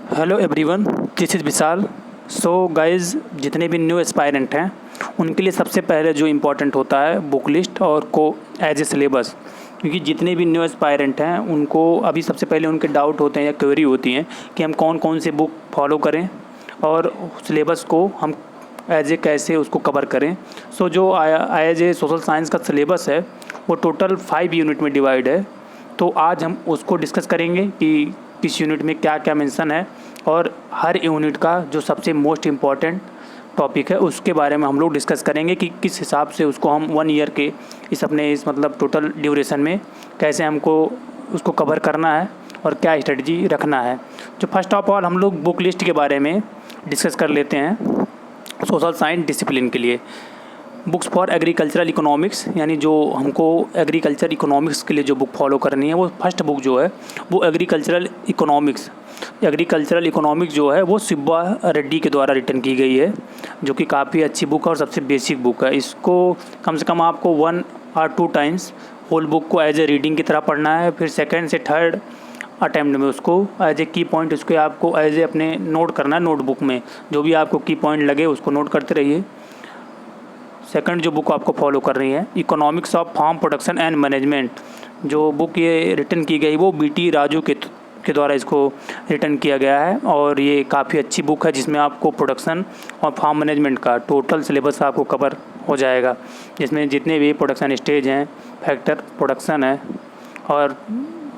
Hello everyone, this is Vishal. So guys, जितने भी new aspirant हैं उनके लिए सबसे पहले जो इम्पोर्टेंट होता है बुक लिस्ट और को एज ए सिलेबस। क्योंकि जितने भी न्यू एस्पायरेंट हैं उनको अभी सबसे पहले उनके डाउट होते हैं या क्वेरी होती हैं कि हम कौन कौन से बुक फॉलो करें और सिलेबस को हम एज ए कैसे उसको कवर करें। सो जो एज ए सोशल साइंस का सिलेबस है वो टोटल 5 यूनिट में डिवाइड है। तो आज हम उसको डिस्कस करेंगे कि किस यूनिट में क्या क्या मेंशन है और हर यूनिट का जो सबसे मोस्ट इम्पॉर्टेंट टॉपिक है उसके बारे में हम लोग डिस्कस करेंगे कि किस हिसाब से उसको हम 1 ईयर के इस मतलब टोटल ड्यूरेशन में कैसे हमको उसको कवर करना है और क्या स्ट्रेटजी रखना है। जो फर्स्ट ऑफ ऑल हम लोग बुक लिस्ट के बारे में डिस्कस कर लेते हैं सोशल साइंस डिसिप्लिन के लिए। बुक्स फॉर एग्रीकल्चरल इकोनॉमिक्स, यानी जो हमको एग्रीकल्चर इकोनॉमिक्स के लिए जो बुक फॉलो करनी है वो फर्स्ट बुक जो है वो एग्रीकल्चरल इकोनॉमिक्स जो है वो सुब्बा रेड्डी के द्वारा रिटन की गई है, जो कि काफ़ी अच्छी बुक है और सबसे बेसिक बुक है। इसको कम से कम आपको 1 और 2 टाइम्स होल बुक को एज ए रीडिंग की तरह पढ़ना है। फिर सेकेंड से थर्ड अटैम्प्ट में उसको एज ए की पॉइंट उसके आपको एज ए अपने नोट करना है। नोटबुक में जो भी आपको की पॉइंट लगे उसको नोट करते रहिए। सेकंड जो बुक आपको फॉलो कर रही है economics of farm production and management, जो बुक ये रिटन की गई वो बीटी राजू के द्वारा इसको रिटन किया गया है और ये काफ़ी अच्छी बुक है जिसमें आपको प्रोडक्शन और फार्म मैनेजमेंट का टोटल सिलेबस आपको कवर हो जाएगा, जिसमें जितने भी प्रोडक्शन स्टेज हैं, फैक्टर प्रोडक्शन है और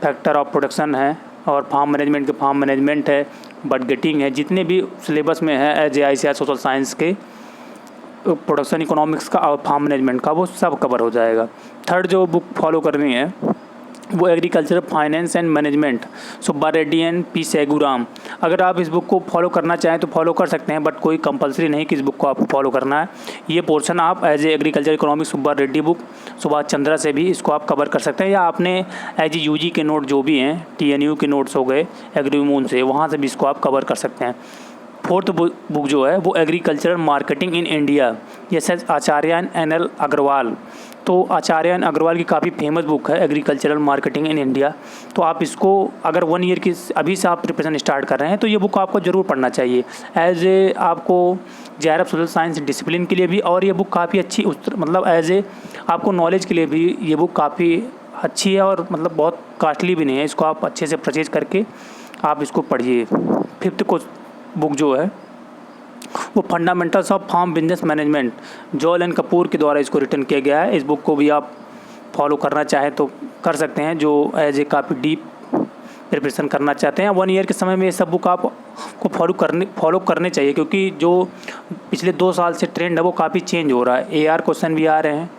फैक्टर ऑफ प्रोडक्शन है और फार्म मैनेजमेंट के फार्म मैनेजमेंट है, बडगेटिंग है, जितने भी सिलेबस में है as a ICAR social science के प्रोडक्शन इकोनॉमिक्स का और फार्म मैनेजमेंट का वो सब कवर हो जाएगा। थर्ड जो बुक फॉलो करनी है वो agriculture finance and management, Subba Reddy and P सेगुराम। अगर आप इस बुक को फॉलो करना चाहें तो फॉलो कर सकते हैं, बट कोई कंपलसरी नहीं कि इस बुक को आपको फॉलो करना है। ये पोर्शन आप as a agriculture economics Subba Reddy book Subhash Chandra से भी इसको आप कवर कर सकते हैं, या आपने एज ए UG के नोट जो भी हैं TNU के नोट्स हो गए एग्रीमून से, वहाँ से भी इसको आप कवर कर सकते हैं। फोर्थ बुक जो है वो एग्रीकल्चरल मार्केटिंग इन इंडिया, ये आचार्य NL अग्रवाल। तो आचार्य अग्रवाल की काफ़ी फेमस बुक है एग्रीकल्चरल मार्केटिंग इन इंडिया। तो आप इसको अगर 1 ईयर की अभी से आप प्रिपरेशन स्टार्ट कर रहे हैं तो ये बुक आपको ज़रूर पढ़ना चाहिए एज ए आपको JRF सोशल साइंस डिसिप्लिन के लिए भी, और ये बुक काफ़ी अच्छी मतलब एज ए आपको नॉलेज के लिए भी ये बुक काफ़ी अच्छी है और मतलब बहुत कॉस्टली भी नहीं है। इसको आप अच्छे से परचेज करके आप इसको पढ़िए। फिफ्थ को बुक जो है वो fundamentals of farm business management, Johl and Kapur के द्वारा इसको रिटन किया गया है। इस बुक को भी आप फॉलो करना चाहें तो कर सकते हैं, जो एज ए काफ़ी डीप प्रिपरेशन करना चाहते हैं। 1 ईयर के समय में ये सब बुक आपको फॉलो करने चाहिए, क्योंकि जो पिछले 2 साल से ट्रेंड है वो काफ़ी चेंज हो रहा है। AR क्वेश्चन भी आ रहे हैं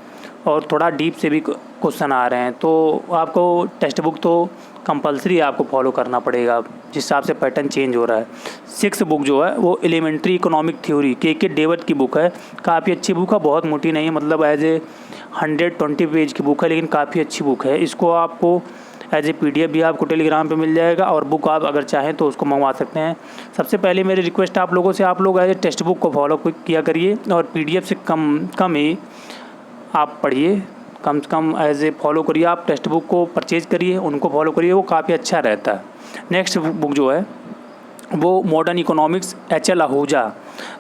और थोड़ा डीप से भी क्वेश्चन आ रहे हैं, तो आपको टेक्स्ट बुक तो कंपलसरी आपको फॉलो करना पड़ेगा जिस हिसाब से पैटर्न चेंज हो रहा है। 6th बुक जो है वो एलिमेंट्री इकोनॉमिक थ्योरी के डेविड की बुक है। काफ़ी अच्छी बुक है, बहुत मोटी नहीं है, मतलब एज ए 120 पेज की बुक है, लेकिन काफ़ी अच्छी बुक है। इसको आपको एज ए PDF भी आपको टेलीग्राम पे मिल जाएगा और बुक आप अगर चाहें तो उसको मंगवा सकते हैं। सबसे पहले मेरी रिक्वेस्ट आप लोगों से, आप लोग एज ए टेक्स्ट बुक को फॉलो किया करिए और PDF से कम ही आप पढ़िए, कम से कम एज ए फॉलो करिए। आप टेक्स्ट बुक को परचेज करिए, उनको फॉलो करिए, वो काफ़ी अच्छा रहता है। नेक्स्ट बुक जो है वो मॉडर्न इकोनॉमिक्स HL आहूजा।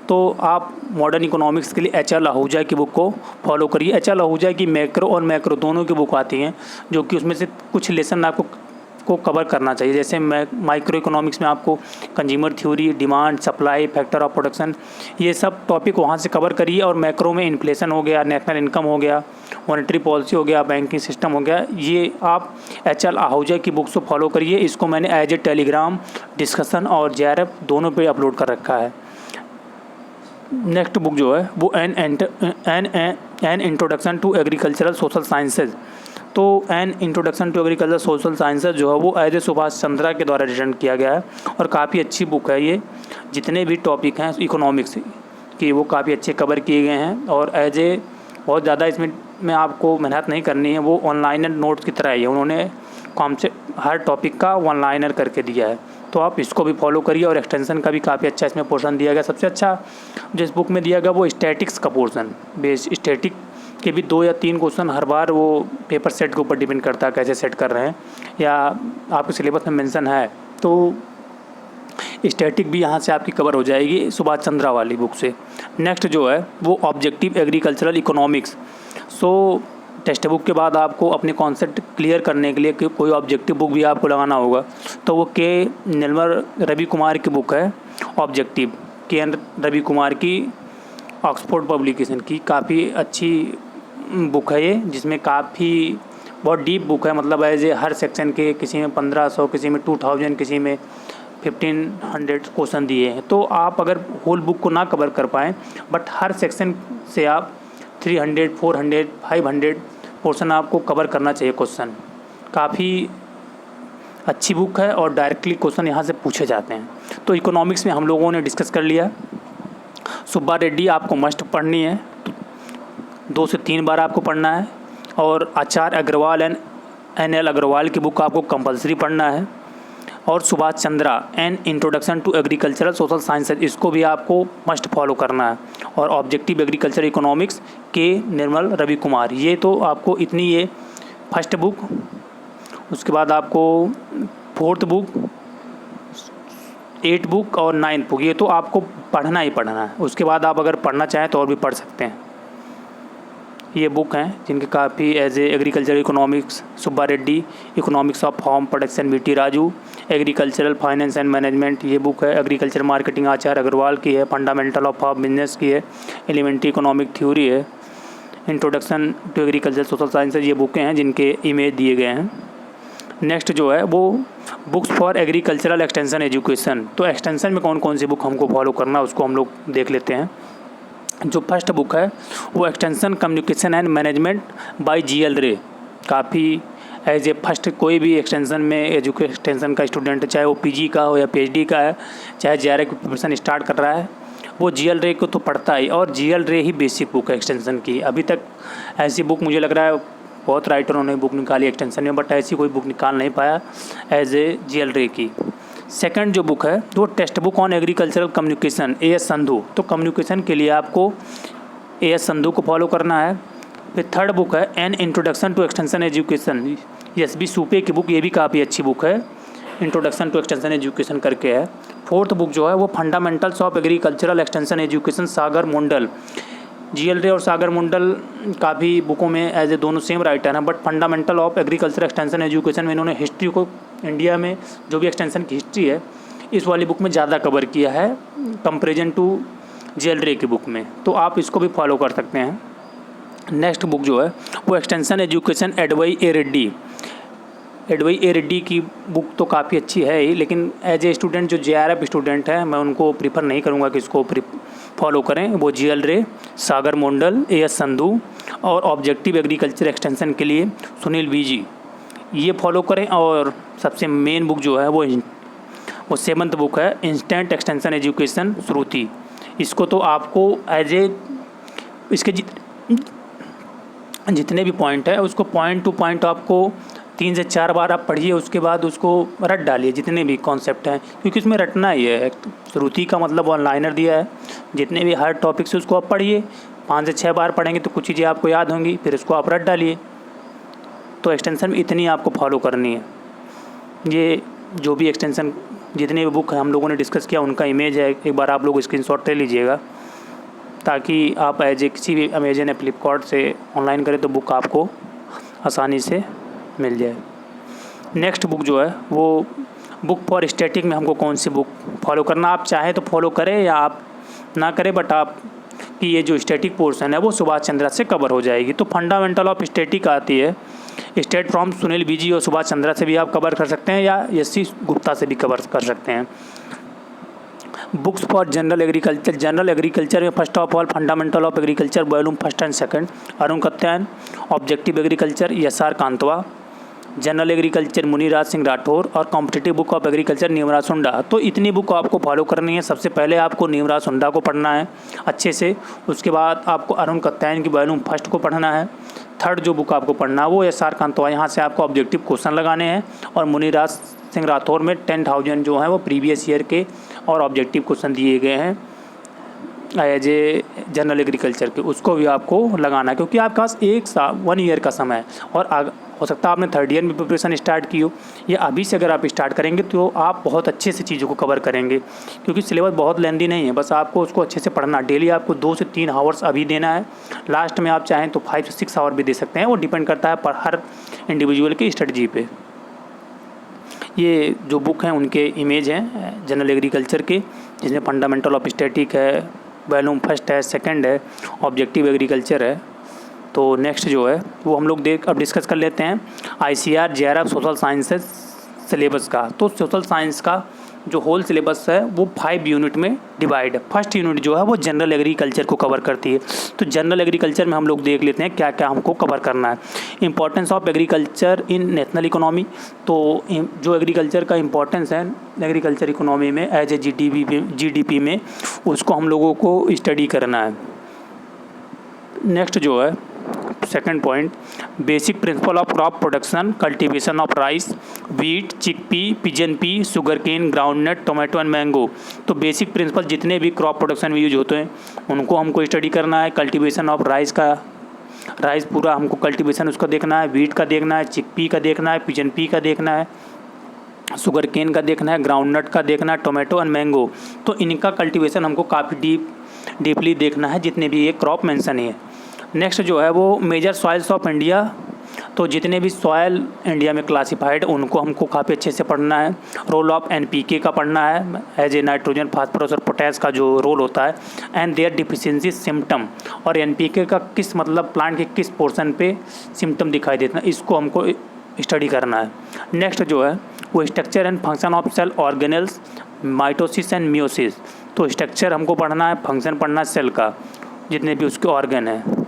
तो आप मॉडर्न इकोनॉमिक्स के लिए HL आहूजा की बुक को फॉलो करिए। HL आहूजा की मैक्रो और मैक्रो दोनों की बुक आती हैं, जो कि उसमें से कुछ लेसन आपको कवर करना चाहिए। जैसे माइक्रो इकोनॉमिक्स में आपको consumer theory, demand, supply, factor of production, ये सब टॉपिक वहाँ से कवर करिए। और मैक्रो में इन्फ्लेशन हो गया, नेशनल इनकम हो गया, मॉनेटरी पॉलिसी हो गया, बैंकिंग सिस्टम हो गया, ये आप HL आहूजा की बुक्स को फॉलो करिए। इसको मैंने एज ए टेलीग्राम, डिस्कशन और JRF दोनों पे अपलोड कर रखा है। नेक्स्ट बुक जो है वो an introduction to agricultural social sciences. तो an introduction to agriculture social sciences जो है वो एज ए सुभाष चंद्रा के द्वारा रिटन किया गया है और काफ़ी अच्छी बुक है। ये जितने भी टॉपिक हैं इकोनॉमिक्स के वो काफ़ी अच्छे कवर किए गए हैं और एज ए बहुत ज़्यादा इसमें आपको मेहनत नहीं करनी है, वो ऑनलाइनर नोट्स की तरह ही है। उन्होंने कॉन्सेप्ट हर टॉपिक का ऑनलाइनर करके दिया है, तो आप इसको भी फॉलो करिए। और एक्सटेंशन का भी काफ़ी अच्छा इसमें पोर्शन दिया गया। सबसे अच्छा जो इस बुक में दिया गया वो स्टैटिक्स का पोर्शन, बेस स्टैटिक के भी 2 या 3 क्वेश्चन हर बार वो पेपर सेट के ऊपर डिपेंड करता है कैसे सेट कर रहे हैं, या आपके सिलेबस में मेंशन है। तो स्टैटिक भी यहाँ से आपकी कवर हो जाएगी सुभाष चंद्रा वाली बुक से। नेक्स्ट जो है वो ऑब्जेक्टिव एग्रीकल्चरल इकोनॉमिक्स। सो टेक्स्ट बुक के बाद आपको अपने कॉन्सेप्ट क्लियर करने के लिए कोई ऑब्जेक्टिव बुक भी आपको लगाना होगा, तो वो के निर्मल रवि कुमार की बुक है ऑब्जेक्टिव, के एन रवि कुमार की ऑक्सफोर्ड पब्लिकेशन की। काफ़ी अच्छी बुक है ये, जिसमें काफ़ी बहुत डीप बुक है, मतलब एज ए हर सेक्शन के किसी में 1500, किसी में 2000, किसी में 1500 क्वेश्चन दिए हैं। तो आप अगर होल बुक को ना कवर कर पाएँ, बट हर सेक्शन से आप 300, 400, 500 पोर्शन आपको कवर करना चाहिए क्वेश्चन। काफ़ी अच्छी बुक है और डायरेक्टली क्वेश्चन यहाँ से पूछे जाते हैं। तो इकोनॉमिक्स में हम लोगों ने डिस्कस कर लिया। सुब्बा रेड्डी आपको मस्ट पढ़नी है, 2 से 3 बार आपको पढ़ना है। और आचार्य अग्रवाल एंड NL अग्रवाल की बुक आपको कंपलसरी पढ़ना है। और Subhash Chandra an introduction to agricultural social sciences, इसको भी आपको मस्ट फॉलो करना है। और ऑब्जेक्टिव एग्रीकल्चर इकोनॉमिक्स के निर्मल रवि कुमार, ये तो आपको इतनी ये फर्स्ट बुक। उसके बाद आपको 4th बुक, 8th बुक और 9th बुक, ये तो आपको पढ़ना ही पढ़ना है। उसके बाद आप अगर पढ़ना चाहें तो और भी पढ़ सकते हैं। ये बुक हैं जिनके काफ़ी as a agriculture economics Subba Reddy, economics of farm production VT Raju, agricultural finance and management ये बुक है, एग्रीकल्चर मार्केटिंग आचार्य अग्रवाल की है, फंडामेंटल ऑफ फार्म बिजनेस की है, एलिमेंट्री इकोनॉमिक थ्योरी है, introduction to agriculture social sciences, ये बुकें हैं जिनके इमेज दिए गए हैं। नेक्स्ट जो है वो books for agricultural extension education. तो एक्सटेंशन में कौन कौन सी बुक हमको फॉलो करना है उसको हम लोग देख लेते हैं। जो फर्स्ट बुक है वो extension communication and management by GL रे। काफ़ी एज ए फर्स्ट कोई भी एक्सटेंशन में एक्सटेंशन का स्टूडेंट, चाहे वो PG का हो या PhD का है, चाहे JRA की प्रिपरेशन स्टार्ट कर रहा है, वो GL रे को तो पढ़ता ही। और GL रे ही बेसिक बुक है एक्सटेंशन की। अभी तक ऐसी बुक मुझे लग रहा है बहुत राइटरों ने बुक निकाली एक्सटेंशन में, बट ऐसी कोई बुक निकाल नहीं पाया एज ए GL रे की। सेकंड जो बुक है वो text book on agricultural communication AS Sandhu. तो कम्युनिकेशन के लिए आपको AS संधू को फॉलो करना है। फिर थर्ड बुक है N introduction to extension education, SB सूपे की बुक, ये भी काफ़ी अच्छी बुक है, इंट्रोडक्शन टू एक्सटेंशन एजुकेशन करके है। फोर्थ बुक जो है वो fundamentals of agricultural extension education Sagar Mundal. GL रे और सागर मुंडल काफ़ी बुकों में एज ए दोनों सेम राइटर हैं, but fundamental of agriculture extension education में इन्होंने हिस्ट्री को, इंडिया में जो भी एक्सटेंशन की हिस्ट्री है, इस वाली बुक में ज़्यादा कवर किया है कंपेरिजन टू GL रे की बुक में। तो आप इसको भी फॉलो कर सकते हैं। नेक्स्ट बुक जो है वो extension education Adivi A Reddy. Adivi A Reddy की बुक तो काफ़ी अच्छी है ही, लेकिन एज ए स्टूडेंट जो JRF स्टूडेंट है, मैं उनको प्रीफर नहीं करूँगा कि इसको फॉलो करें। वो GL रे, सागर मुंडल, AS संधू और ऑब्जेक्टिव एग्रीकल्चर एक्सटेंशन के लिए सुनील VG, ये फॉलो करें। और सबसे मेन बुक जो है वो 7th बुक है इंस्टेंट एक्सटेंशन एजुकेशन श्रुति। इसको तो आपको एज ए इसके जितने भी पॉइंट है उसको पॉइंट टू पॉइंट आपको 3 से 4 बार आप पढ़िए, उसके बाद उसको रट डालिए जितने भी कॉन्सेप्ट हैं, क्योंकि उसमें रटना ही है। श्रुति का मतलब ऑनलाइनर दिया है, जितने भी हर टॉपिक से उसको आप पढ़िए। 5 से 6 बार पढ़ेंगे तो कुछ चीज़ें आपको याद होंगी, फिर उसको आप रट डालिए। तो एक्सटेंशन में इतनी आपको फॉलो करनी है। ये जो भी एक्सटेंशन जितने भी बुक हम लोगों ने डिस्कस किया उनका इमेज है, एक बार आप लोग स्क्रीनशॉट ले लीजिएगा, ताकि आप एज ए किसी भी अमेजन या फ्लिपकार्ट से ऑनलाइन करें तो बुक आपको आसानी से मिल जाए। नेक्स्ट बुक जो है वो बुक फॉर स्टैटिक में हमको कौन सी बुक फॉलो करना, आप चाहे तो फॉलो करें या आप ना करें, बट आप कि ये जो स्टैटिक पोर्शन है वो सुभाष चंद्रा से कवर हो जाएगी। तो फंडामेंटल ऑफ स्टैटिक आती है, स्टेट फ्रॉम सुनील VG और सुभाष चंद्रा से भी आप कवर कर सकते हैं, या SC गुप्ता से भी कवर कर सकते हैं। बुक्स फॉर जनरल एग्रीकल्चर में first of all fundamental of agriculture volume 1 and 2 Arun Katyayan, objective agriculture SR कांतवा, general agriculture मुनिराज सिंह राठौर और कॉम्पिटिटिव बुक ऑफ एग्रीकल्चर नीमराज सुंडा। तो इतनी बुक आपको फॉलो करनी है। सबसे पहले आपको नीमराज सुंडा को पढ़ना है अच्छे से, उसके बाद आपको अरुण कत्यायन की वॉल्यूम 1 को पढ़ना है। थर्ड जो बुक आपको पढ़ना है वो SR कांतवा, यहाँ से आपको ऑब्जेक्टिव क्वेश्चन लगाने हैं। और मुनिराज सिंह राठौर में 10,000 जो है वो प्रीवियस ईयर के और ऑब्जेक्टिव क्वेश्चन दिए गए हैं एज ए जनरल एग्रीकल्चर के, उसको भी आपको लगाना है, क्योंकि आपके पास 1 ईयर का समय है और हो सकता है आपने थर्ड ईयर में प्रिपरेशन स्टार्ट की हो, या अभी से अगर आप स्टार्ट करेंगे तो आप बहुत अच्छे से चीज़ों को कवर करेंगे, क्योंकि सिलेबस बहुत लेंदी नहीं है। बस आपको उसको अच्छे से पढ़ना, डेली आपको 2 से 3 आवर्स अभी देना है। लास्ट में आप चाहें तो 5 से 6 आवर भी दे सकते हैं, वो डिपेंड करता है पर हर इंडिविजुअल की स्ट्रेटजी पे। ये जो बुक हैं उनके इमेज हैं जनरल एग्रीकल्चर के, जिसमें फंडामेंटल ऑफ स्टैटिक है, वॉल्यूम फर्स्ट है, सेकंड है, ऑब्जेक्टिव एग्रीकल्चर है। तो नेक्स्ट जो है वो हम लोग अब डिस्कस कर लेते हैं ICAR JRF social sciences syllabus का। तो सोशल साइंस का जो होल सिलेबस है वो 5 यूनिट में डिवाइड है। फर्स्ट यूनिट जो है वो जनरल एग्रीकल्चर को कवर करती है। तो जनरल एग्रीकल्चर में हम लोग देख लेते हैं क्या क्या हमको कवर करना है। Importance of agriculture in national economy, तो जो एग्रीकल्चर का इंपॉर्टेंस है एग्रीकल्चर इकोनॉमी में एज ए GDP में, उसको हम लोगों को स्टडी करना है। नेक्स्ट जो है second point, basic principle of crop production, cultivation of rice, wheat, chickpea, pigeon pea, sugar cane, groundnut, tomato and mango. तो बेसिक प्रिंसिपल जितने भी क्रॉप प्रोडक्शन में यूज होते हैं उनको हमको स्टडी करना है। कल्टीवेशन ऑफ राइस पूरा हमको कल्टीवेशन उसका देखना है, वीट का देखना है, चिकपी का देखना है, पिजन पी का देखना है, शुगर केन का देखना है, ग्राउंडनट का देखना है, टोमेटो एंड मैंगो। तो इनका कल्टीवेशन हमको काफ़ी डीपली देखना है, जितने भी ये क्रॉप मेंशन है। नेक्स्ट जो है वो मेजर सॉइल्स ऑफ इंडिया, तो जितने भी सॉयल इंडिया में क्लासिफाइड उनको हमको काफ़ी अच्छे से पढ़ना है। रोल ऑफ NPK का पढ़ना है, एज ए नाइट्रोजन, फास्फोरस और पोटैश का जो रोल होता है, एंड देयर डिफिशियंसी सिम्टम, और NPK का किस मतलब प्लांट के किस पोर्शन पे सिम्टम दिखाई देता है, इसको हमको स्टडी करना है। नेक्स्ट जो है वो structure and function of cell organelles, mitosis and meiosis. तो स्ट्रक्चर हमको पढ़ना है, फंक्शन पढ़ना है सेल का, जितने भी उसके ऑर्गन हैं।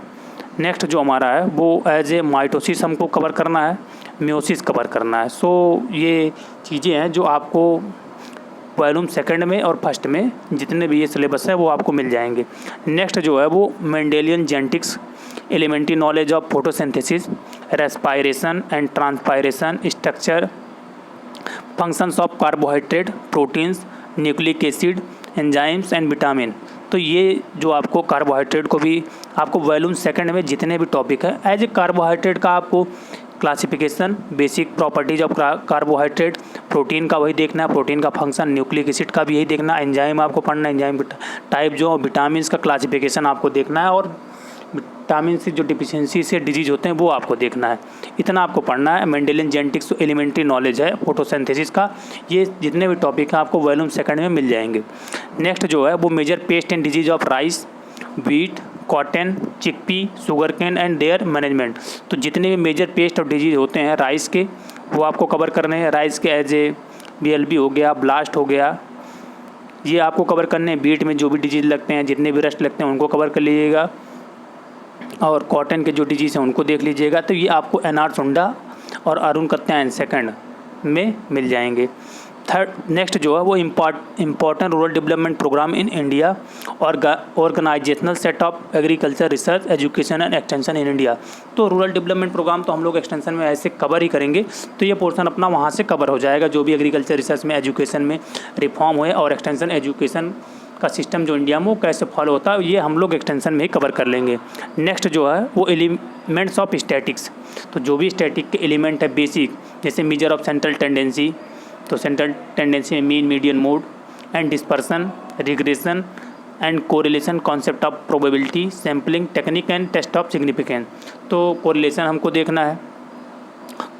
नेक्स्ट जो हमारा है वो एज ए माइटोसिस हमको कवर करना है, मियोसिस कवर करना है। सो ये चीज़ें हैं जो आपको वॉल्यूम सेकंड में और फर्स्ट में जितने भी ये सिलेबस है वो आपको मिल जाएंगे। नेक्स्ट जो है वो Mendelian genetics, elementary knowledge of photosynthesis, respiration and transpiration, structure, functions of carbohydrate, proteins, nucleic acid, enzymes and vitamin. तो ये जो आपको कार्बोहाइड्रेट को भी आपको वॉल्यूम सेकंड में जितने भी टॉपिक है एज ए कार्बोहाइड्रेट का आपको classification, basic properties of carbohydrate, protein का वही देखना है, प्रोटीन का फंक्शन, न्यूक्लिक एसिड का भी यही देखना है, एंजाइम आपको पढ़ना है, एंजाइम टाइप जो, विटामिन का क्लासिफिकेशन आपको देखना है, और विटामिन से जो डिफिशियंसी से डिजीज होते हैं वो आपको देखना है। इतना आपको पढ़ना है। मेंडेलियन जेनेटिक्स एलिमेंट्री नॉलेज है फोटोसिंथेसिस का, ये जितने भी टॉपिक हैं आपको वॉल्यूम सेकंड में मिल जाएंगे। नेक्स्ट जो है वो major pest and disease of rice, wheat, cotton, chickpea, sugar cane and their management. तो जितने भी मेजर पेस्ट और डिजीज होते हैं राइस के वो आपको कवर करने हैं। राइस के एज ए BLB हो गया, ब्लास्ट हो गया, ये आपको कवर करने हैं। बीट में जो भी डिजीज लगते हैं, जितने भी रस्ट लगते हैं उनको कवर कर लीजिएगा, और कॉटन के जो डिजीज़ हैं उनको देख लीजिएगा। तो ये आपको NR सुंडा और अरुण कत्यायन सेकंड में मिल जाएंगे। थर्ड नेक्स्ट जो है वो important rural development programme in India, organisational set of agriculture research education and extension in India. तो रूरल डेवलपमेंट प्रोग्राम तो हम लोग एक्सटेंशन में ऐसे कवर ही करेंगे, तो ये पोर्शन अपना वहाँ से कवर हो जाएगा। जो भी एग्रीकल्चर रिसर्च में एजुकेशन में रिफॉर्म हुए और एक्सटेंशन एजुकेशन का सिस्टम जो इंडिया में वो कैसे फॉलो होता है, ये हम लोग एक्सटेंशन में ही कवर कर लेंगे। नेक्स्ट जो है वो एलिमेंट्स ऑफ स्टैटिक्स, तो जो भी स्टैटिक के एलिमेंट है बेसिक, जैसे मेजर ऑफ सेंट्रल टेंडेंसी, तो सेंट्रल टेंडेंसी में mean, median, mode and dispersion, regression and correlation, concept of probability, sampling technique and test of significance. तो कोरिलेशन हमको देखना है,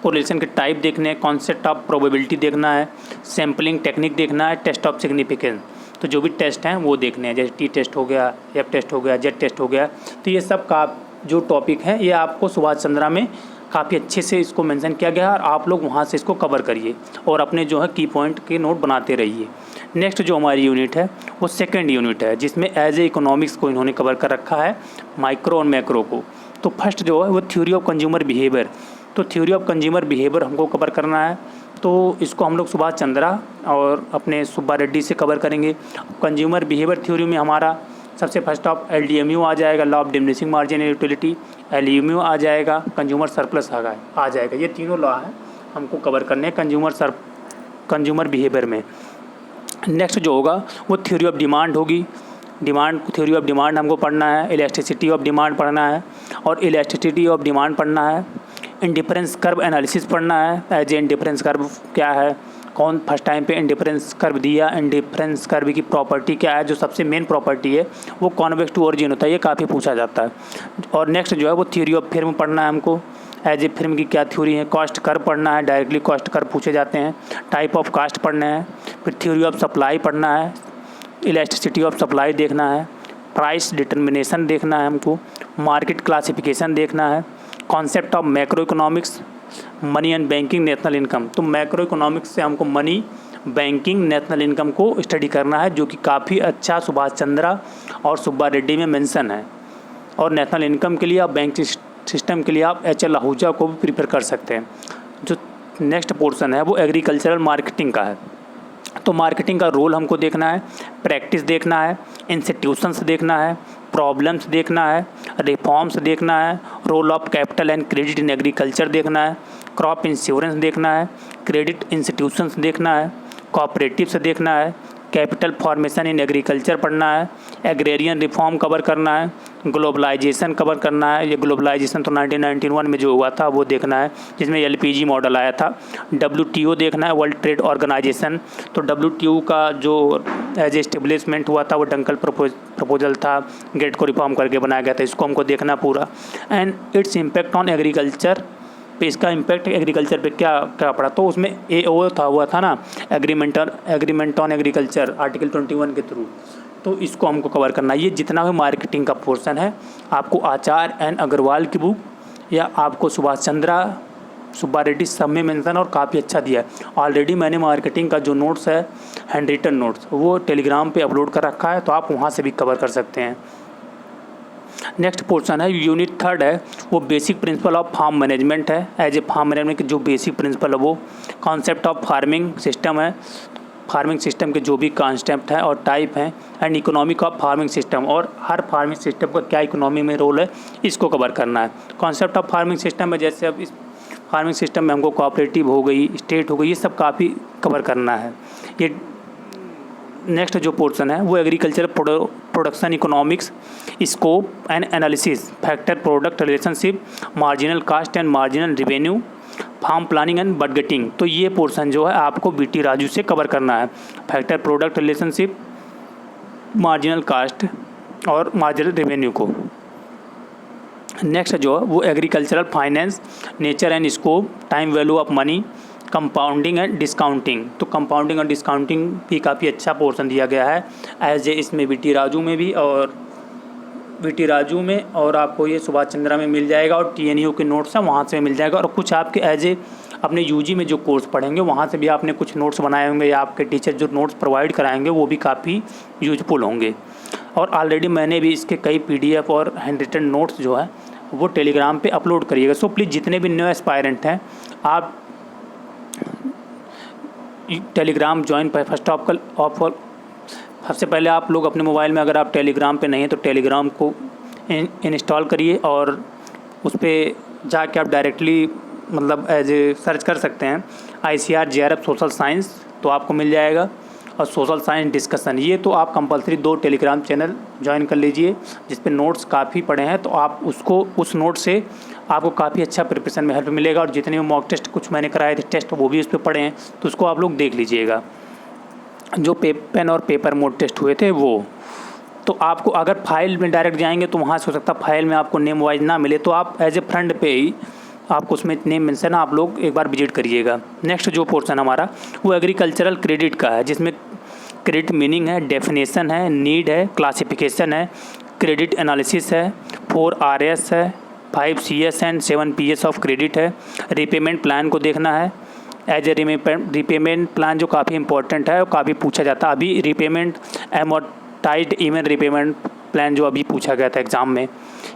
कोरिलेशन के टाइप देखने हैं, कॉन्सेप्ट ऑफ प्रोबेबिलिटी देखना है, सैम्पलिंग टेक्निक देखना है, टेस्ट ऑफ सिग्निफिकेंस। तो जो भी टेस्ट हैं वो देखने हैं, जैसे T टेस्ट हो गया, F टेस्ट हो गया, Z टेस्ट हो गया। तो ये सब का जो टॉपिक है ये आपको सुभाष चंद्रा में काफ़ी अच्छे से इसको मेंशन किया गया है, और आप लोग वहाँ से इसको कवर करिए और अपने जो है की पॉइंट के नोट बनाते रहिए। नेक्स्ट जो हमारी यूनिट है वो सेकंड यूनिट है, जिसमें एज ए इकोनॉमिक्स को इन्होंने कवर कर रखा है, माइक्रो और मैक्रो को। तो फर्स्ट जो है वो थ्योरी ऑफ कंज्यूमर बिहेवियर, तो थ्योरी ऑफ कंज्यूमर बिहेवियर हमको कवर करना है। तो इसको हम लोग सुभाष चंद्रा और अपने सुब्बा रेड्डी से कवर करेंगे। कंज्यूमर बिहेवियर थ्योरी में हमारा सबसे फर्स्ट ऑफ LDMU आ जाएगा, law of diminishing margin utility, LUMU आ जाएगा, कंज्यूमर सरप्लस आ जाएगा। ये तीनों लॉ है हमको कवर करने हैं कंज्यूमर बिहेवियर में। नेक्स्ट जो होगा वो थ्योरी ऑफ डिमांड होगी, थ्योरी ऑफ डिमांड हमको पढ़ना है, इलास्टिसिटी ऑफ डिमांड पढ़ना है, और इलास्टिसिटी ऑफ डिमांड पढ़ना है, इंडिफरेंस कर्व एनालिसिस पढ़ना है। एज ए इंडिफरेंस कर्व क्या है, कौन फर्स्ट टाइम पे इंडिफरेंस कर्व दिया, इंडिफरेंस कर्व की प्रॉपर्टी क्या है, जो सबसे मेन प्रॉपर्टी है वो कॉन्वेक्स टू ओरिजिन होता है, ये काफ़ी पूछा जाता है। और नेक्स्ट जो है वो थ्योरी ऑफ फिल्म पढ़ना है हमको। एज ए फिल्म की क्या थ्योरी है, कॉस्ट कर्व पढ़ना है, डायरेक्टली कॉस्ट कर्व पूछे जाते हैं। टाइप ऑफ कास्ट पढ़ना है, फिर थ्योरी ऑफ सप्लाई पढ़ना है, इलास्टिसिटी ऑफ सप्लाई देखना है, प्राइस डिटर्मिनेशन देखना है हमको, मार्केट क्लासिफिकेशन देखना है, concept of macro economics, money and banking, national income. तो मैक्रो इकोनॉमिक्स से हमको मनी, बैंकिंग, नेशनल इनकम को स्टडी करना है, जो कि काफ़ी अच्छा सुभाष चंद्रा और सुब्बा रेड्डी में मेंशन है। और नेशनल इनकम के लिए आप बैंक सिस्टम के लिए आप एच.एल. आहूजा को भी प्रिपेयर कर सकते हैं। जो नेक्स्ट पोर्शन है वो एग्रीकल्चरल मार्केटिंग का है। तो मार्केटिंग का रोल हमको देखना है, प्रैक्टिस देखना है, इंस्टीट्यूशंस देखना है, प्रॉब्लम्स देखना है, रिफॉर्म्स देखना है, role of capital and credit in agriculture देखना है, क्रॉप इंश्योरेंस देखना है, क्रेडिट इंस्टीट्यूशंस देखना है, कोऑपरेटिव्स देखना है, कैपिटल फॉर्मेशन इन एग्रीकल्चर पढ़ना है, एग्रेरियन रिफॉर्म कवर करना है, ग्लोबलाइजेशन कवर करना है। ये ग्लोबलाइजेशन तो 1991 में जो हुआ था वो देखना है, जिसमें एलपीजी मॉडल आया था। WTO देखना है, वर्ल्ड ट्रेड ऑर्गेनाइजेशन। तो WTO का जो एज एस्टेब्लिशमेंट हुआ था वो डंकल प्रपोजल था, गेट को रिफॉर्म करके बनाया गया था, इसको हमको देखना पूरा। And its impact on agriculture, पे इसका इम्पैक्ट एग्रीकल्चर पे क्या क्या पड़ा। तो उसमें हुआ था ना, एग्रीमेंट ऑन एग्रीकल्चर आर्टिकल 21 के थ्रू, तो इसको हमको कवर करना है। ये जितना भी मार्केटिंग का पोर्शन है आपको आचार्य एंड अग्रवाल की बुक या आपको सुभाष चंद्रा, सुब्बा रेड्डी सब में मेंशन और काफ़ी अच्छा दिया है। ऑलरेडी मैंने मार्केटिंग का जो नोट्स है, हैंड रिटन नोट्स, वो टेलीग्राम पे अपलोड कर रखा है, तो आप वहाँ से भी कवर कर सकते हैं। नेक्स्ट पोर्शन है यूनिट 3 है, वो basic principle of farm management है। एज ए फार्म मैनेजमेंट के जो बेसिक प्रिंसिपल है वो कॉन्सेप्ट ऑफ फार्मिंग सिस्टम है, फार्मिंग सिस्टम के जो भी कॉन्सेप्ट है और टाइप हैं, and economic of farming system, और हर फार्मिंग सिस्टम का क्या इकोनॉमी में रोल है इसको कवर करना है। कॉन्सेप्ट ऑफ फार्मिंग सिस्टम में जैसे अब इस फार्मिंग सिस्टम में हमको कोऑपरेटिव हो गई, स्टेट हो गई, ये सब काफ़ी कवर करना है। ये नेक्स्ट जो पोर्शन है वो agriculture production economics, scope and analysis, factor product relationship, marginal cost and marginal revenue, farm planning and budgeting. तो ये पोर्शन जो है आपको बीटी राजू से कवर करना है, factor product relationship, marginal cast और मार्जिनल रेवेन्यू को। नेक्स्ट जो है वो agricultural finance, nature and scope, time value of money, compounding and discounting. तो कंपाउंडिंग और डिस्काउंटिंग भी काफ़ी अच्छा पोर्शन दिया गया है एज ए इसमें बीटी राजू में भी, और बीटी राजू में, और आपको ये सुभाष चंद्रा में मिल जाएगा, और TNU के नोट्स हैं वहाँ से मिल जाएगा। और कुछ आपके एज ए अपने UG में जो कोर्स पढ़ेंगे वहाँ से भी आपने कुछ नोट्स बनाए होंगे, या आपके टीचर जो नोट्स प्रोवाइड कराएंगे वो भी काफ़ी यूजफुल होंगे। और ऑलरेडी मैंने भी इसके कई PDF और हैंड रिटन नोट्स जो है वो टेलीग्राम पे अपलोड करिएगा। सो प्लीज़ जितने भी न्यू एस्पायरेंट हैं आप टेलीग्राम ज्वाइन पर फर्स्ट ऑफ ऑल सबसे पहले आप लोग अपने मोबाइल में, अगर आप टेलीग्राम पे नहीं हैं तो टेलीग्राम को इंस्टॉल करिए, और उस पर जाके आप डायरेक्टली मतलब एज ए सर्च कर सकते हैं ICR JRF सोशल साइंस, तो आपको मिल जाएगा, और सोशल साइंस डिस्कशन। ये तो आप कंपलसरी 2 टेलीग्राम चैनल ज्वाइन कर लीजिए जिस पे नोट्स काफ़ी पड़े हैं, तो आप उसको उस नोट से आपको काफ़ी अच्छा प्रिपरेशन में हेल्प मिलेगा। और जितने भी मॉक टेस्ट कुछ मैंने कराए थे टेस्ट वो भी उस पर पढ़े हैं, तो उसको आप लोग देख लीजिएगा। जो पेन और पेपर मोड टेस्ट हुए थे वो, तो आपको अगर फाइल में डायरेक्ट जाएंगे तो वहाँ से हो सकता है फाइल में आपको नेम वाइज ना मिले, तो आप एज ए फ्रेंड पे ही आपको उसमें नेम मेंशन आप लोग एक बार विजिट करिएगा। नेक्स्ट जो पोर्शन हमारा वो एग्रीकल्चरल क्रेडिट का है, जिसमें क्रेडिट मीनिंग है, डेफिनेशन है, नीड है, क्लासिफिकेशन है, क्रेडिट एनालिसिस है, 4 RS है, 5 CS and 7 PS of credit है। रीपेमेंट प्लान को देखना है, एज ए रीपेमेंट प्लान जो काफ़ी इंपॉर्टेंट है और काफ़ी पूछा जाता है। अभी रीपेमेंट एमोर्टाइज्ड इवन रीपेमेंट प्लान जो अभी पूछा गया था एग्ज़ाम में।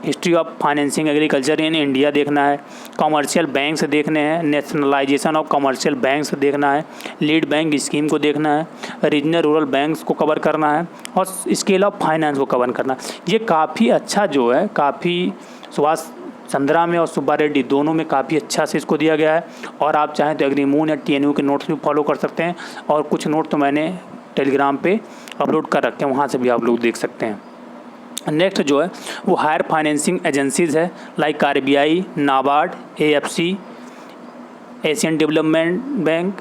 History of financing agriculture in India देखना है, कॉमर्शियल बैंक्स देखने हैं, नेशनलाइजेशन ऑफ कॉमर्शियल बैंक्स देखना है, लीड बैंक स्कीम को देखना है, रीजनल रूरल बैंक्स को कवर करना है, और स्केल ऑफ फाइनेंस को कवर करना है। ये काफ़ी अच्छा जो है, काफ़ी सुभाष चंद्रा में और सुब्बा रेड्डी दोनों में काफ़ी अच्छा से इसको दिया गया है। और आप चाहें तो एग्रीमून या TNU के नोट्स भी फॉलो कर सकते हैं, और कुछ नोट तो मैंने टेलीग्राम पे अपलोड कर रखे हैं, वहाँ से भी आप लोग देख सकते हैं। नेक्स्ट जो है वो हायर फाइनेंसिंग एजेंसीज़ है, like RBI, NABARD, AFC, Asian development bank,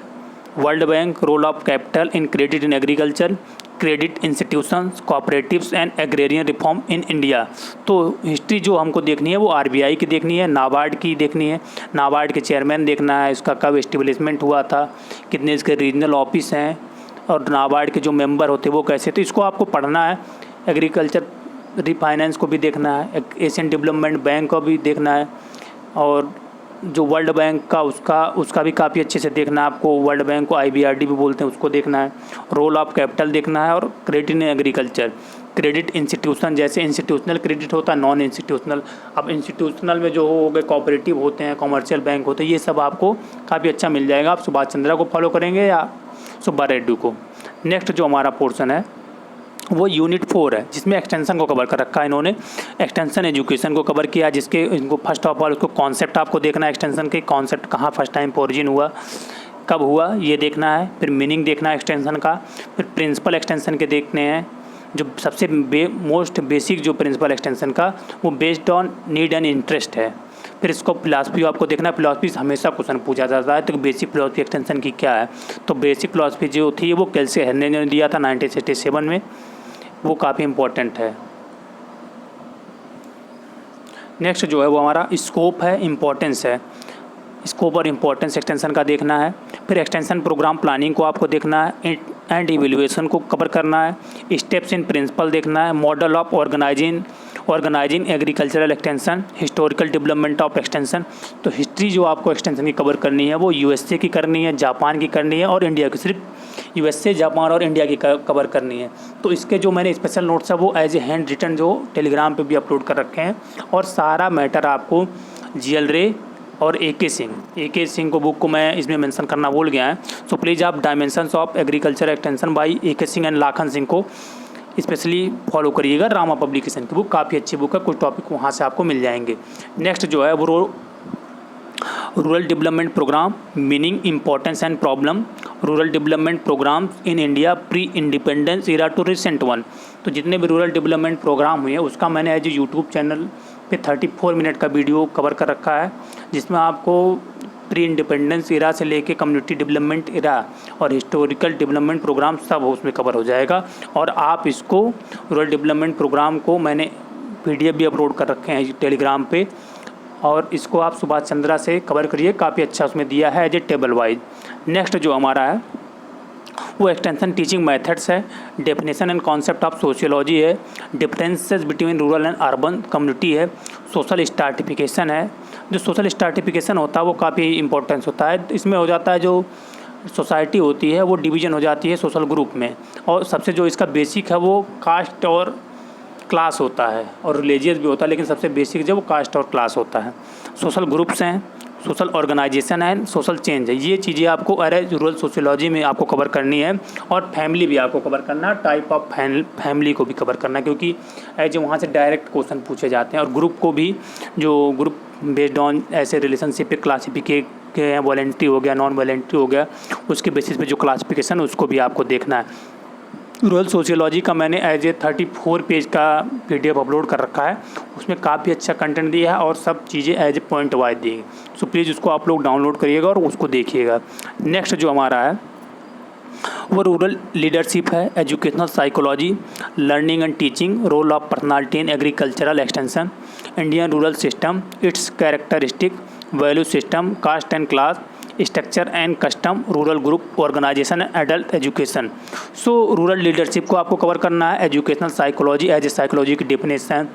world bank, role of capital in credit in agriculture, credit institutions, cooperatives and agrarian reform in India. तो हिस्ट्री जो हमको देखनी है वो RBI की देखनी है, नाबार्ड की देखनी है, नाबार्ड के चेयरमैन देखना है, इसका कब एस्टेब्लिशमेंट हुआ था, कितने इसके रीजनल ऑफिस हैं, और नाबार्ड के जो मेंबर होते हैं वो कैसे, तो इसको आपको पढ़ना है। एग्रीकल्चर रिफाइनेंस को भी देखना है, एशियन डेवलपमेंट बैंक को भी देखना है, और जो वर्ल्ड बैंक का उसका भी काफ़ी अच्छे से देखना है आपको। वर्ल्ड बैंक को IBRD भी बोलते हैं, उसको देखना है। रोल ऑफ कैपिटल देखना है, और credit in agriculture, credit institution, जैसे इंस्टीट्यूशनल क्रेडिट होता है, नॉन इंस्टीट्यूशनल। अब इंस्टीट्यूशनल में जो हो गए कोऑपरेटिव होते हैं, कॉमर्शियल बैंक होते हैं, ये सब आपको काफ़ी अच्छा मिल जाएगा। आप सुभाष चंद्रा को फॉलो करेंगे या सुब्बा रेड्डी को। नेक्स्ट जो हमारा पोर्शन है वो यूनिट 4 है, जिसमें एक्सटेंशन को कवर कर रखा है इन्होंने। एक्सटेंशन एजुकेशन को कवर किया, जिसके इनको फर्स्ट ऑफ ऑल उसको कॉन्सेप्ट आपको देखना है, एक्सटेंशन के कॉन्सेप्ट कहाँ फर्स्ट टाइम ओरिजिन हुआ, कब हुआ, ये देखना है। फिर मीनिंग देखना है एक्सटेंशन का। फिर प्रिंसिपल एक्सटेंशन के देखने हैं, जो सबसे मोस्ट बेसिक जो प्रिंसिपल एक्सटेंशन का वो based on need and interest है। फिर इसको फिलॉसफी आपको देखना है, फिलॉसफी हमेशा क्वेश्चन पूछा जाता है, तो बेसिक फिलॉसफी एक्सटेंशन की क्या है। तो बेसिक फिलॉसफी जो थी वो कैल्सी हेनरी ने दिया था 1967 में, वो काफ़ी इम्पोर्टेंट है। नेक्स्ट जो है वो हमारा स्कोप है, इम्पोर्टेंस है। स्कोप और इम्पोर्टेंस एक्सटेंशन का देखना है। फिर एक्सटेंशन प्रोग्राम प्लानिंग को आपको देखना है, एंड इवेल्युएशन को कवर करना है, स्टेप्स इन प्रिंसिपल देखना है, model of organising agricultural extension, historical development of extension. तो हिस्ट्री जो आपको एक्सटेंशन की कवर करनी है वो USA की करनी है, जापान की करनी है, और इंडिया की। सिर्फ USA, जापान और इंडिया की कवर करनी है। तो इसके जो मैंने स्पेशल नोट्स है वो एज ए हैंड रिटन जो टेलीग्राम पे भी अपलोड कर रखे हैं, और सारा मैटर आपको GL रे और AK सिंह को बुक को मैं इसमें मेंशन करना भूल गया है। सो प्लीज़ आप dimensions of agriculture extension by AK Singh and Lakhan Singh को स्पेशली फॉलो करिएगा। रामा पब्लिकेशन की बुक काफ़ी अच्छी बुक है, कुछ टॉपिक वहाँ से आपको मिल जाएंगे। नेक्स्ट जो है वो rural development programme, meaning, importance and problem, rural development programme in India pre independence era to recent one. तो जितने भी रूरल डेवलपमेंट प्रोग्राम हुए हैं उसका मैंने एज यूट्यूब चैनल पे 34 मिनट का वीडियो कवर कर रखा है, जिसमें आपको प्री इंडिपेंडेंस इरा से लेके कम्युनिटी डेवलपमेंट इरा और हिस्टोरिकल डेवलपमेंट प्रोग्राम सब उसमें कवर हो जाएगा। और आप इसको रूरल डेवलपमेंट प्रोग्राम को मैंने PDF भी अपलोड कर रखे हैं टेलीग्राम पे, और इसको आप सुभाष चंद्रा से कवर करिए, काफ़ी अच्छा उसमें दिया है as a table wise. Next जो हमारा है वो एक्सटेंशन टीचिंग मेथड्स है, definition and concept of sociology है, differences between rural and urban community है, सोशल स्ट्रैटिफिकेशन है। जो सोशल स्ट्रैटिफिकेशन होता है वो काफ़ी इंपॉर्टेंस होता है। इसमें हो जाता है जो सोसाइटी होती है वो डिवीज़न हो जाती है सोशल ग्रुप में, और सबसे जो इसका बेसिक है वो कास्ट और क्लास होता है, और रिलीजियस भी होता है, लेकिन सबसे बेसिक जो वो कास्ट और क्लास होता है। सोशल ग्रुप्स हैं, सोशल ऑर्गेनाइजेशन है, सोशल चेंज है। ये चीज़ें आपको एज रूरल सोशियोलॉजी में आपको कवर करनी है, और फैमिली भी आपको कवर करना है, टाइप ऑफ फैमिली को भी कवर करना है, क्योंकि एज वहाँ से डायरेक्ट क्वेश्चन पूछे जाते हैं। और ग्रुप को भी, जो ग्रुप बेस्ड ऑन ऐसे रिलेशनशिप पे क्लासिफिकेट के वॉलेंट्री हो गया, नॉन वॉलेंट्री हो गया, उसके बेसिस पे जो क्लासिफिकेशन उसको भी आपको देखना है। रूरल सोशियोलॉजी का मैंने एज ए 34 पेज का PDF अपलोड कर रखा है, उसमें काफ़ी अच्छा कंटेंट दिया है और सब चीज़ें एज ए पॉइंट वाइज दी है। सो प्लीज़ उसको आप लोग डाउनलोड करिएगा और उसको देखिएगा। नेक्स्ट जो हमारा है वो रूरल लीडरशिप है, educational psychology, learning and teaching, role of personality in agricultural extension, Indian rural system, its characteristic, value system, caste and class, structure and custom, rural group organisation, adult education. So rural leadership को आपको cover करना है। Educational psychology as a psychology की definition,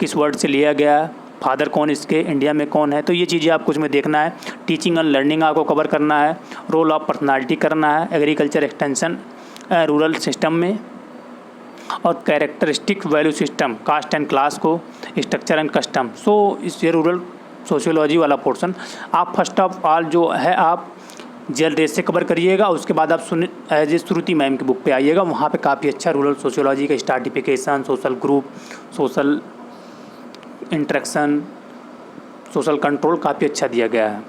किस word से लिया गया, father कौन इसके, इंडिया में कौन है, तो ये चीज़ें आपको इसमें देखना है। टीचिंग एंड लर्निंग आपको कवर करना है, रोल ऑफ पर्सनालिटी करना है, एग्रीकल्चर एक्सटेंशन रूरल सिस्टम में, और characteristic value system, caste and class को, स्ट्रक्चर एंड कस्टम। सो इस रूरल सोशियोलॉजी वाला पोर्शन आप फर्स्ट ऑफ ऑल जो है आप जेल रेस से कवर करिएगा। उसके बाद आप एज ए श्रुति मैम की बुक पे आइएगा, वहाँ पे काफ़ी अच्छा रूरल सोशियोलॉजी का stratification, social group, social interaction, social control काफ़ी अच्छा दिया गया है।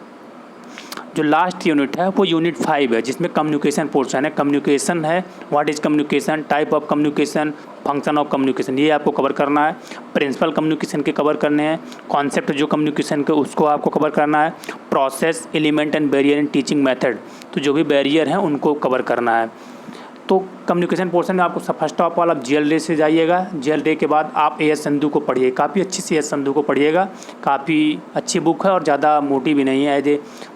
जो लास्ट यूनिट है वो यूनिट 5 है, जिसमें कम्युनिकेशन पोर्शन है। कम्युनिकेशन है, what is communication, type of communication, function of communication, ये आपको कवर करना है। प्रिंसिपल कम्युनिकेशन के कवर करने हैं, कॉन्सेप्ट जो कम्युनिकेशन के उसको आपको कवर करना है। Process, element and barrier in teaching method, तो जो भी बैरियर हैं उनको कवर करना है। तो कम्युनिकेशन पोर्शन में आपको फर्स्ट ऑफ ऑल आप GLD से जाइएगा। GLD के बाद आप AS संधू को पढ़िए, काफ़ी अच्छी सी AS संधू को पढ़िएगा, काफ़ी अच्छी बुक है और ज़्यादा मोटी भी नहीं है। एज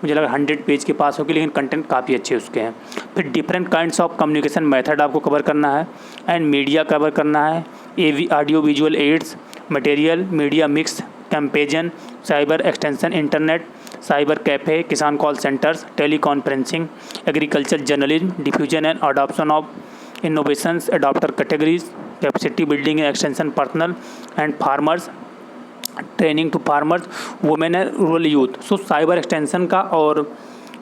मुझे लगा 100 पेज के पास होगी, लेकिन कंटेंट काफ़ी अच्छे उसके हैं। फिर different kinds of communication method आपको कवर करना है, एंड मीडिया कवर करना है। Audio visual aids, material, media mix, campaign, cyber extension, internet, cyber cafe, Kisan call centres, teleconferencing, agriculture journalism, diffusion and adoption of innovations, adopter categories, capacity building and extension personnel and farmers, training to farmers, women and rural youth. So cyber extension का और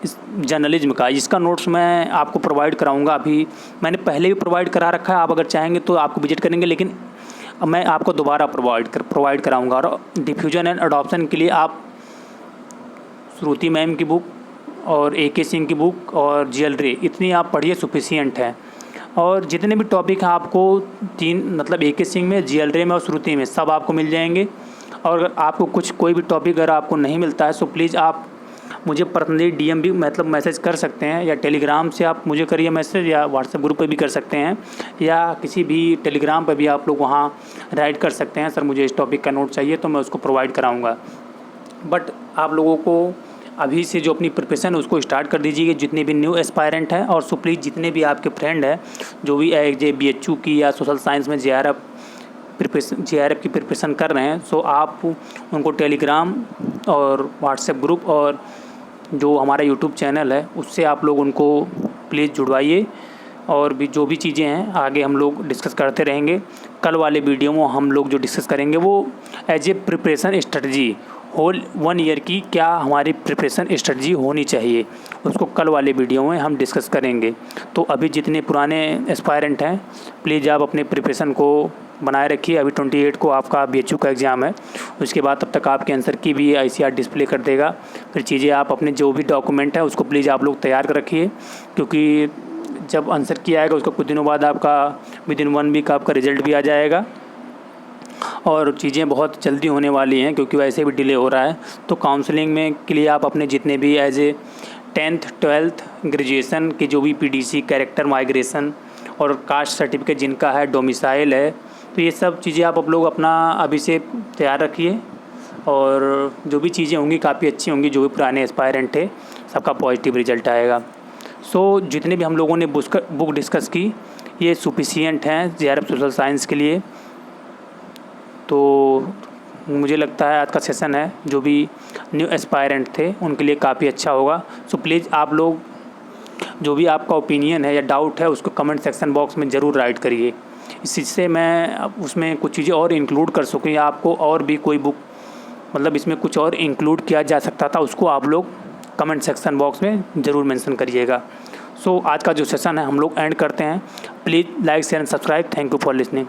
इस journalism का, इसका notes मैं आपको provide कराऊंगा। अभी मैंने पहले भी प्रोवाइड करा रखा है, आप अगर चाहेंगे तो आपको विजिट करेंगे, लेकिन मैं आपको दोबारा प्रोवाइड कराऊंगा। और डिफ्यूजन एंड अडॉप्शन के लिए आप श्रुति मैम की बुक और AK सिंह की बुक और GLD, इतनी आप पढ़िए, सफिशिएंट है। और जितने भी टॉपिक हैं आपको 3 मतलब AK सिंह में, GLD में और श्रुति में सब आपको मिल जाएंगे। और अगर आपको कोई भी टॉपिक अगर आपको नहीं मिलता है, तो प्लीज़ आप मुझे पर्सनली DM भी मतलब मैसेज कर सकते हैं, या टेलीग्राम से आप मुझे करिए मैसेज, या व्हाट्सएप ग्रुप पे भी कर सकते हैं, या किसी भी टेलीग्राम पे भी आप लोग वहाँ राइट कर सकते हैं, सर मुझे इस टॉपिक का नोट चाहिए, तो मैं उसको प्रोवाइड कराऊँगा। बट आप लोगों को अभी से जो अपनी प्रिपरेशन है उसको स्टार्ट कर दीजिए, जितने भी न्यू एस्पायरेंट हैं। और सो प्लीज़ जितने भी आपके फ्रेंड हैं जो भी BHU की या सोशल साइंस में JRF की प्रिपरेशन कर रहे हैं, सो आप उनको टेलीग्राम और व्हाट्सएप ग्रुप और जो हमारा यूट्यूब चैनल है उससे आप लोग उनको प्लीज़ जुड़वाइए। और भी जो भी चीज़ें हैं आगे हम लोग डिस्कस करते रहेंगे। कल वाले वीडियो में हम लोग जो डिस्कस करेंगे वो as a preparation strategy, whole 1 year की क्या हमारी प्रिपरेशन स्ट्रेटजी होनी चाहिए, उसको कल वाले वीडियो में हम डिस्कस करेंगे। तो अभी जितने पुराने एस्पायरेंट हैं प्लीज़ आप अपने प्रिपरेशन को बनाए रखिए। अभी 28 को आपका BHU का एग्ज़ाम है, उसके बाद तब तक आपके आंसर की भी ICR डिस्प्ले कर देगा। फिर चीज़ें आप अपने जो भी डॉक्यूमेंट है उसको प्लीज़ आप लोग तैयार कर रखिए, क्योंकि जब आंसर की आएगा उसका कुछ दिनों बाद आपका विदिन 1 वीक आपका रिज़ल्ट भी आ जाएगा। और चीज़ें बहुत जल्दी होने वाली हैं, क्योंकि वैसे भी डिले हो रहा है। तो काउंसलिंग में के लिए आप अपने जितने भी as a 10th 12th graduation के जो भी PDC, कैरेक्टर माइग्रेशन और कास्ट सर्टिफिकेट जिनका है, डोमिसाइल है, तो ये सब चीज़ें आप लोग अपना अभी से तैयार रखिए। और जो भी चीज़ें होंगी काफ़ी अच्छी होंगी, जो भी पुराने एस्पायरेंट थे सबका पॉजिटिव रिजल्ट आएगा। सो जितने भी हम लोगों ने बुक डिस्कस की ये सफिशिएंट हैं JRF सोशल साइंस के लिए। तो मुझे लगता है आज का सेशन है जो भी न्यू एस्पायरेंट थे उनके लिए काफ़ी अच्छा होगा। सो प्लीज़ आप लोग जो भी आपका ओपिनियन है या डाउट है उसको कमेंट सेक्शन बॉक्स में ज़रूर राइट करिए, इससे मैं उसमें कुछ चीज़ें और इंक्लूड कर सकूँ, या आपको और भी कोई बुक मतलब इसमें कुछ और इंक्लूड किया जा सकता था उसको आप लोग कमेंट सेक्शन बॉक्स में ज़रूर मेंशन करिएगा। सो आज का जो सेशन है हम लोग एंड करते हैं। Please like share and subscribe. Thank you for listening.